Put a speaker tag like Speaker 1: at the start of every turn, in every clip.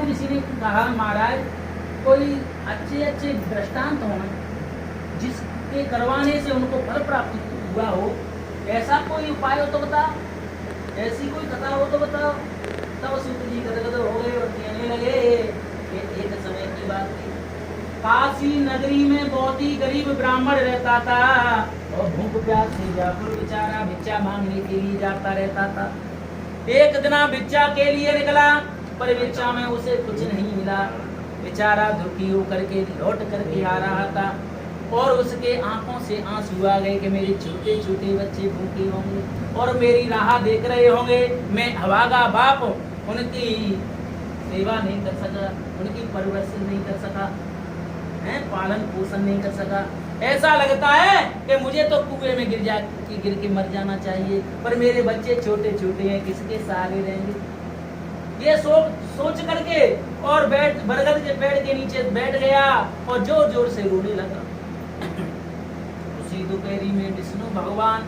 Speaker 1: किसी ने कहा महाराज कोई अच्छे अच्छे दृष्टांत हो जिसके करवाने से उनको फल प्राप्त हुआ हो, ऐसा कोई उपाय हो तो बता, ऐसी कोई कथा हो तो बताओ। तब सूत जी गदगद हो गए और कहने लगे कि एक समय की बात थी, काशी नगरी में बहुत ही गरीब ब्राह्मण रहता था और भूख प्यास से व्याकुल बेचारा भिक्षा मांगने के लिए जाता रहता था। एक दिन भिक्षा के लिए निकला पर भिक्षा में उसे कुछ नहीं मिला। बेचारा दुखी होकर के लौट करके आ रहा था और उसके आंखों से आंसू आ गए कि मेरे छोटे छोटे बच्चे भूखे होंगे और मेरी राह देख रहे होंगे। मैं अभागा बाप उनकी सेवा नहीं कर सका, उनकी परवरिश नहीं कर सका, पालन पोषण नहीं कर सका। ऐसा लगता है कि मुझे तो कुएं में गिर के मर जाना चाहिए, पर मेरे बच्चे छोटे छोटे हैं, किसके सहारे रहेंगे। ये सोच करके और बरगद के पेड़ के नीचे बैठ गया और जोर जोर से रोने लगा। उसी दोपहरी में विष्णु भगवान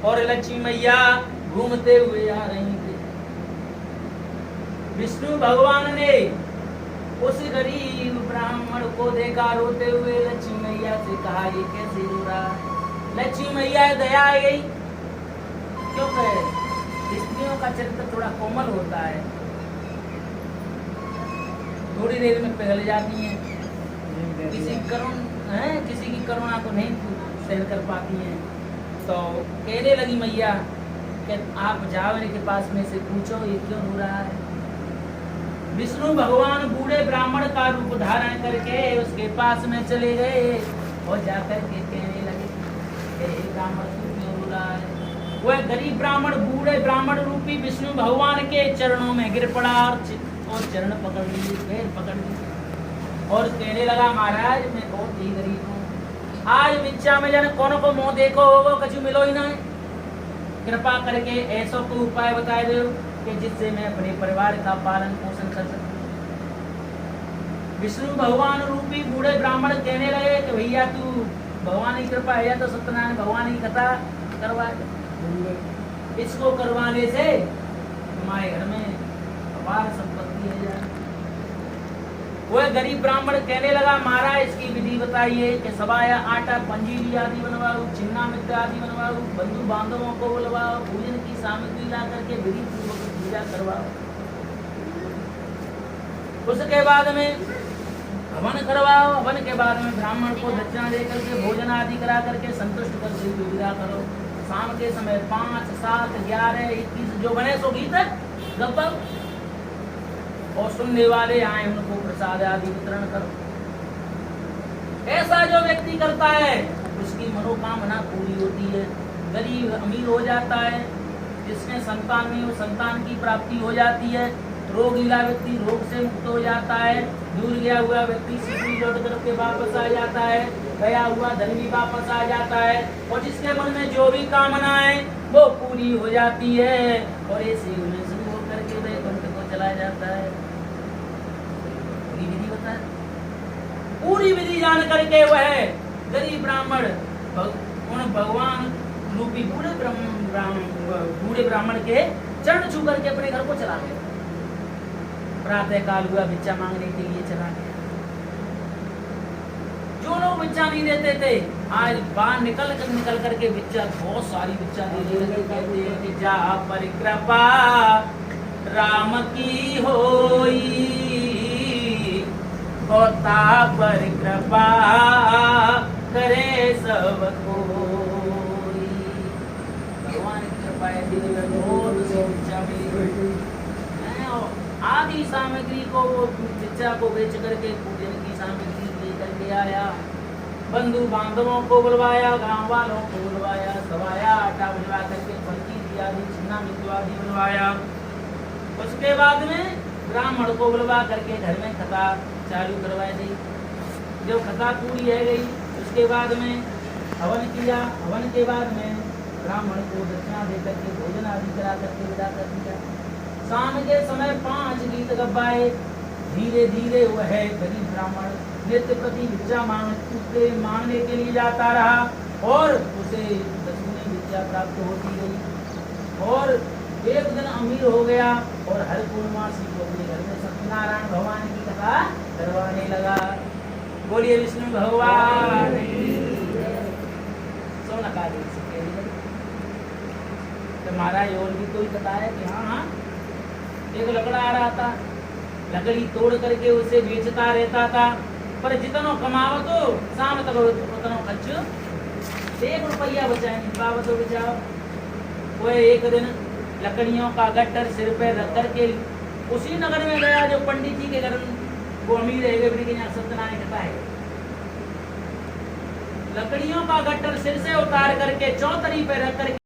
Speaker 1: और लक्ष्मी मैया घूमते हुए आ रही थी। विष्णु भगवान ने उस गरीब ब्राह्मण को देखा रोते हुए, लक्ष्मी मैया से कहा ये कैसे रो रहा है। लक्ष्मी मैया दया आ गई, क्योंकि स्त्रियों का चरित्र थोड़ा कोमल होता है, थोड़ी देर में पिघल जाती हैं, किसी की करुणा को नहीं सहन कर पाती हैं। तो कहने लगी मैया कि आप जाओ इनके पास में से पूछो ये क्यों रो रहा है। विष्णु भगवान बूढ़े ब्राह्मण का रूप धारण करके उसके पास में चले गए और जाकर के कहने लगे ब्राह्मण क्यों रो रहा है। वह गरीब ब्राह्मण बूढ़े ब्राह्मण रूपी विष्णु भगवान के चरणों में गिर पड़ा और चरण पकड़ लिए, पैर पकड़ लिए और कहने लगा महाराज मैं बहुत ही गरीब हूँ, आज भिक्षा में जन कोनो को मुँह देखो वो कछु मिलो ही ना, कृपा करके ऐसा को उपाय बताए दो कि जिससे मैं अपने परिवार का पालन पोषण कर सकूं। विष्णु भगवान रूपी बूढ़े ब्राह्मण कहने लगे कि भैया तू भगवान की कृपा है तो सत्यनारायण भगवान की कथा करवा, इसको करवाने से तुम्हारे घर में अपार संपत्ति है जाए। वह गरीब ब्राह्मण कहने लगा महाराज इसकी विधि बताइए कि सबाया आटा पंजीरी आदि बनवाओ, छिन्ना मित्र आदि बनवाओ, बंधु बांधवों को बुलवाओ, पूजन की सामग्री ला करके विधि पूर्वक पूजा करवाओ, उसके बाद में हवन करवाओ, हवन के बाद में ब्राह्मण को दक्षिणा दे करके भोजन आदि करा करके संतुष्ट करके विदा करो। शाम के समय 5, 7, 11, 21 जो बने सो गीत गब्बर और सुनने वाले आए उनको प्रसाद आदि वितरण करो। ऐसा जो व्यक्ति करता है उसकी मनोकामना पूरी होती है, गरीब अमीर हो जाता है, जिसमें संतान नहीं हो संतान की प्राप्ति हो जाती है, रोगीला व्यक्ति रोग से मुक्त हो जाता है, दूर गया हुआ व्यक्ति सीधी लौट करके वापस आ जाता है, गया हुआ धन भी वापस आ जाता है और जिसके मन में जो भी कामना है वो पूरी हो जाती है और ऐसे उन्हें शुरू होकर के वैकुंठ को चला जाता है। पूरी विधि बताए, पूरी विधि जान करके वह गरीब ब्राह्मण उन भगवान रूपी बूढ़े ब्राह्मण के चरण छू करके अपने घर को चला गया। प्रातः काल हुआ भिक्षा मांगने के लिए चला गया। जो लोग भिक्षा नहीं देते थे आज बाहर निकल करके भिक्षा बहुत सारी भिक्षा दे लगे। कहते हैं कि जा पर कृपा राम की होई होता पर कृपा करे सब कोई। भगवान की कृपा है बहुत सी भिक्षा मिली। आदि सामग्री को वो भिक्षा को बेच करके पूजन की सामग्री लेकर के आया, बंधु बांधवों को बुलवाया, गांव वालों को बुलवाया, सवाया आटा बुलवा करके पंची आदि छिन्ना मित्र आदि बुलवाया। उसके बाद में ब्राह्मण को बुलवा करके घर में कथा चालू करवा दी। जब कथा पूरी है गई उसके बाद में हवन किया। हवन के बाद में ब्राह्मण को दक्षिणा दे करके भोजन आदि करा करके विदा कर दिया। शाम के समय 5 गीत गवाए। धीरे धीरे वह गरीब ब्राह्मण नित्य प्रति भिक्षा मांगने के लिए जाता रहा और उसे दक्षिणी भिक्षा प्राप्त होती गई और एक दिन अमीर हो गया और हर पूर्णमासी को अपने घर में सत्यनारायण नारायण भगवान की कथा करवाने लगा। बोलिए विष्णु भगवान तो महाराज और भी कोई कथा है कि हाँ एक लकड़ा आ रहा था, लकड़ी तोड़ करके उसे बेचता रहता था, पर जितना कमाओ तो शाम तक उतना खर्च 1 रुपया बचाए नहीं पाओ तो बचाओ। वो एक दिन लकड़ियों का गट्टर सिर पे रख करके उसी नगर में गया जो पंडित जी के घर वो अमीर है सत्यनारायण कथा है। लकड़ियों का गट्टर सिर से उतार करके चौतरी पे रख करके